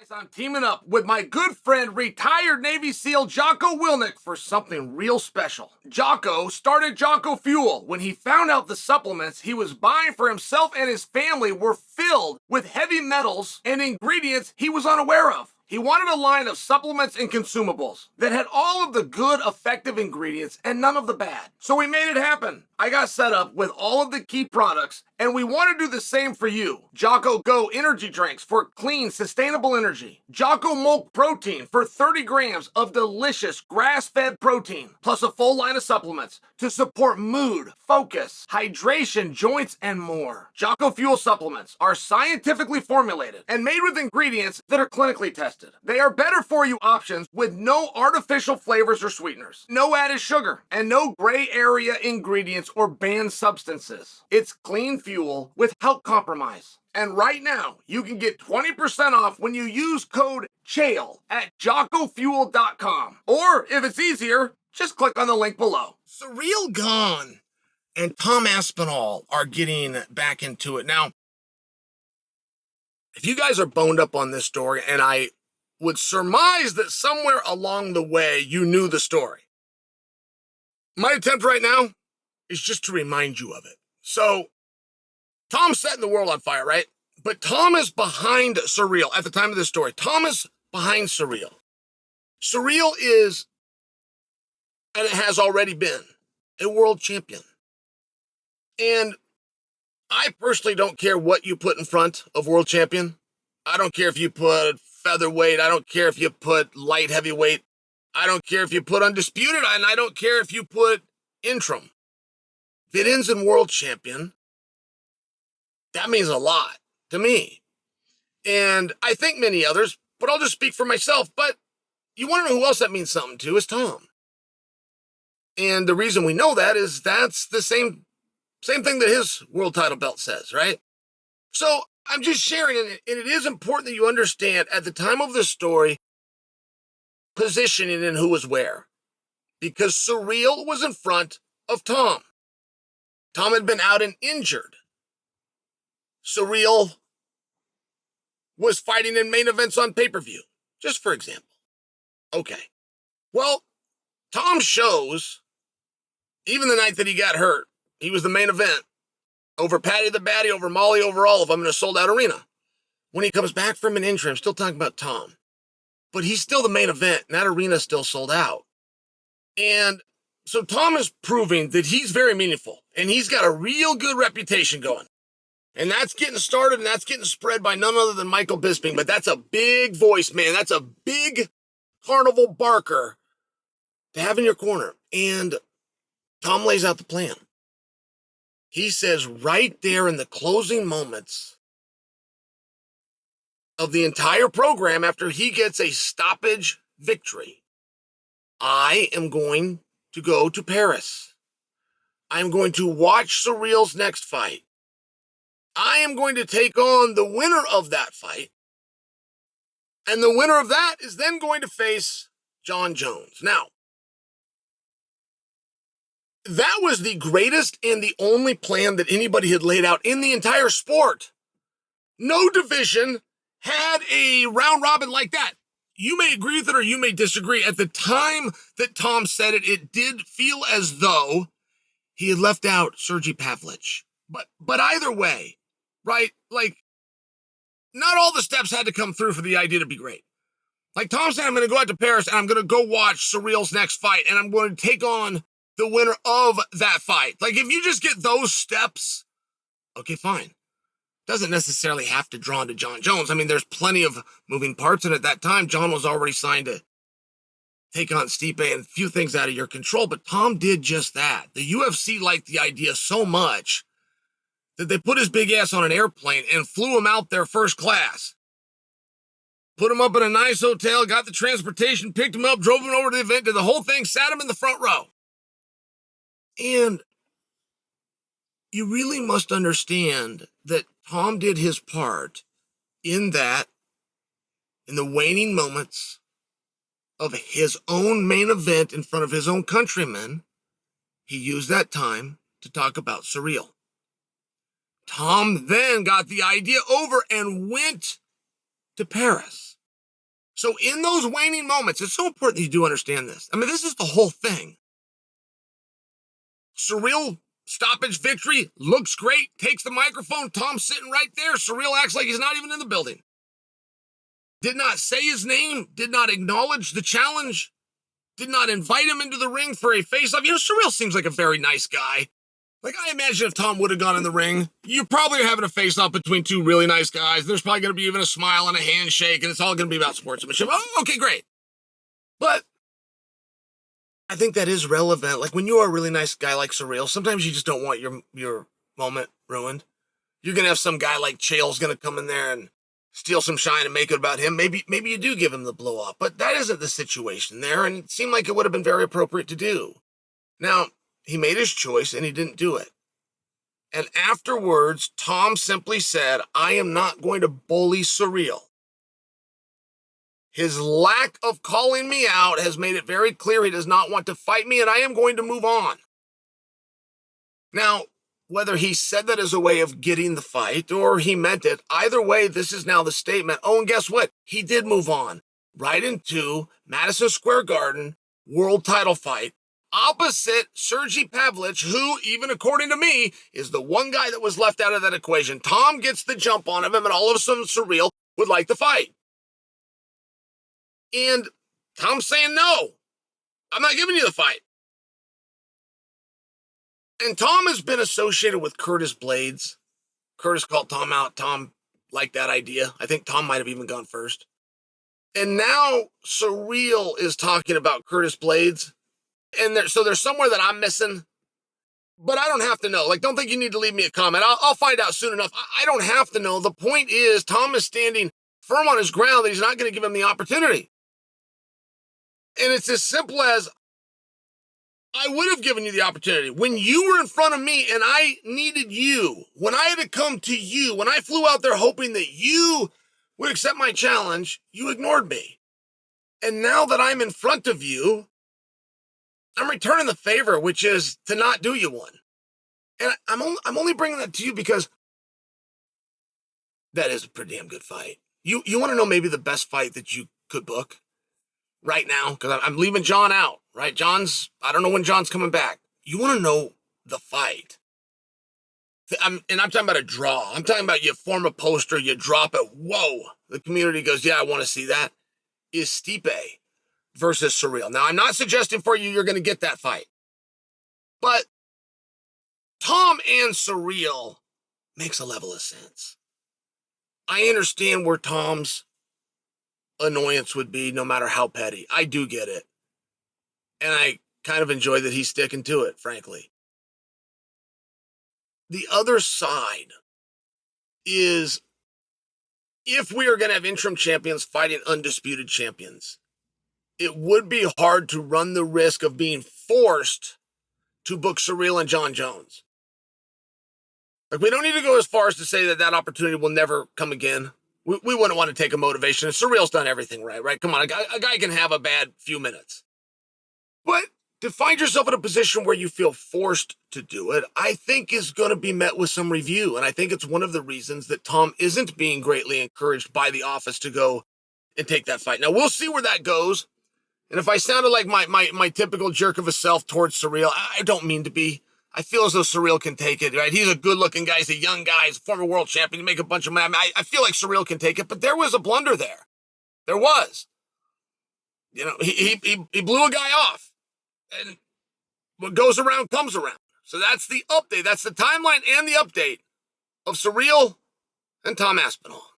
I'm teaming up with my good friend, retired Navy SEAL Jocko Willink, for something real special. Jocko started Jocko Fuel when he found out the supplements he was buying for himself and his family were filled with heavy metals and ingredients he was unaware of. He wanted a line of supplements and consumables that had all of the good, effective ingredients and none of the bad. So we made it happen. I got set up with all of the key products, and we want to do the same for you. Jocko Go energy drinks for clean, sustainable energy. Jocko Milk Protein for 30 grams of delicious grass-fed protein, plus a full line of supplements to support mood, focus, hydration, joints, and more. Jocko Fuel supplements are scientifically formulated and made with ingredients that are clinically tested. They are better for you options with no artificial flavors or sweeteners, no added sugar, and no gray area ingredients or banned substances. It's clean fuel with health compromise. And right now, you can get 20% off when you use code Chael at jockofuel.com. Or if it's easier, just click on the link below. Ciryl Gane and Tom Aspinall are getting back into it. Now, if you guys are boned up on this story, and I would surmise that somewhere along the way you knew the story, my attempt right now is just to remind you of it. So, Tom's setting the world on fire, right? But Tom is behind Ciryl at the time of this story. Tom is behind Ciryl. Ciryl is, and it has already been, a world champion. And I personally don't care what you put in front of world champion. I don't care if you put featherweight. I don't care if you put light heavyweight. I don't care if you put undisputed, and I don't care if you put interim. If it ends in world champion, that means a lot to me. And I think many others, but I'll just speak for myself. But you want to know who else that means something to is Tom. And the reason we know that is that's the same thing that his world title belt says, right? So I'm just sharing it, and it is important that you understand at the time of this story, positioning and who was where. Because Ciryl was in front of Tom. Tom had been out and injured. Ciryl was fighting in main events on pay-per-view, just for example. Okay. Well, Tom shows, even the night that he got hurt, he was the main event, over Patty the Batty, over Molly, over all of them in a sold-out arena. When he comes back from an injury, I'm still talking about Tom, but he's still the main event, and that arena's still sold out. And so Tom is proving that he's very meaningful, and he's got a real good reputation going. And that's getting started, and that's getting spread by none other than Michael Bisping. But that's a big voice, man. That's a big carnival barker to have in your corner. And Tom lays out the plan. He says right there in the closing moments of the entire program, after he gets a stoppage victory, I am going to go to Paris. I'm going to watch Ciryl's next fight. I am going to take on the winner of that fight. And the winner of that is then going to face Jon Jones. Now, that was the greatest and the only plan that anybody had laid out in the entire sport. No division had a round robin like that. You may agree with it or you may disagree. At the time that Tom said it, it did feel as though he had left out Sergey Pavlich. But either way, right? Like, not all the steps had to come through for the idea to be great. Like Tom said, I'm going to go out to Paris and I'm going to go watch Ciryl's next fight and I'm going to take on the winner of that fight. Like, if you just get those steps, okay, fine. Doesn't necessarily have to draw into Jon Jones. I mean, there's plenty of moving parts, and at that time, Jon was already signed to take on Stipe and a few things out of your control, but Tom did just that. The UFC liked the idea so much that they put his big ass on an airplane and flew him out there first class. Put him up in a nice hotel, got the transportation, picked him up, drove him over to the event, did the whole thing, sat him in the front row. And you really must understand that Tom did his part in that, in the waning moments of his own main event in front of his own countrymen, he used that time to talk about Ciryl. Tom then got the idea over and went to Paris. So in those waning moments, it's so important that you do understand this. I mean, this is the whole thing. Ciryl, stoppage victory, looks great, takes the microphone. Tom's sitting right there. Ciryl acts like he's not even in the building. Did not say his name, did not acknowledge the challenge, did not invite him into the ring for a face-off. You know, Ciryl seems like a very nice guy. Like, I imagine if Tom would have gone in the ring, you probably are having a face-off between two really nice guys. There's probably going to be even a smile and a handshake, and it's all going to be about sportsmanship. Oh, okay, great. But I think that is relevant. Like, when you are a really nice guy like Ciryl, sometimes you just don't want your moment ruined. You're going to have some guy like Chael's going to come in there and steal some shine and make it about him. Maybe you do give him the blow-up, but that isn't the situation there, and it seemed like it would have been very appropriate to do. Now, he made his choice, and he didn't do it. And afterwards, Tom simply said, I am not going to bully Ciryl. His lack of calling me out has made it very clear he does not want to fight me, and I am going to move on. Now, whether he said that as a way of getting the fight or he meant it, either way, this is now the statement. Oh, and guess what? He did move on right into Madison Square Garden world title fight opposite Sergey Pavlich, who, even according to me, is the one guy that was left out of that equation. Tom gets the jump on him, and all of a sudden, Ciryl would like the fight. And Tom's saying, no, I'm not giving you the fight. And Tom has been associated with Curtis Blades. Curtis called Tom out. Tom liked that idea. I think Tom might have even gone first. And now Ciryl is talking about Curtis Blades. And so there's somewhere that I'm missing. But I don't have to know. Like, don't think you need to leave me a comment. I'll find out soon enough. I don't have to know. The point is, Tom is standing firm on his ground that he's not going to give him the opportunity. And it's as simple as, I would have given you the opportunity. When you were in front of me and I needed you, when I had to come to you, when I flew out there hoping that you would accept my challenge, you ignored me. And now that I'm in front of you, I'm returning the favor, which is to not do you one. And I'm only bringing that to you because that is a pretty damn good fight. You want to know maybe the best fight that you could book right now? Because I'm leaving Jon out, right? I don't know when Jon's coming back. You want to know the fight. I'm talking about a draw. I'm talking about you form a poster, you drop it. Whoa. The community goes, yeah, I want to see that. Is Stipe versus Ciryl. Now, I'm not suggesting for you you're going to get that fight. But Tom and Ciryl makes a level of sense. I understand where Tom's annoyance would be, no matter how petty. I do get it. And I kind of enjoy that he's sticking to it, frankly. The other side is, if we are going to have interim champions fighting undisputed champions, it would be hard to run the risk of being forced to book Ciryl and Jon Jones. Like, we don't need to go as far as to say that opportunity will never come again. We wouldn't want to take a motivation. And Ciryl's done everything right? Come on, a guy can have a bad few minutes. But to find yourself in a position where you feel forced to do it, I think is going to be met with some review. And I think it's one of the reasons that Tom isn't being greatly encouraged by the office to go and take that fight. Now, we'll see where that goes. And if I sounded like my typical jerk of a self towards Ciryl, I don't mean to be. I feel as though Ciryl can take it, right? He's a good-looking guy. He's a young guy. He's a former world champion. You make a bunch of money. I feel like Ciryl can take it, but there was a blunder there. There was. You know, he blew a guy off. And what goes around comes around. So that's the update. That's the timeline and the update of Ciryl and Tom Aspinall.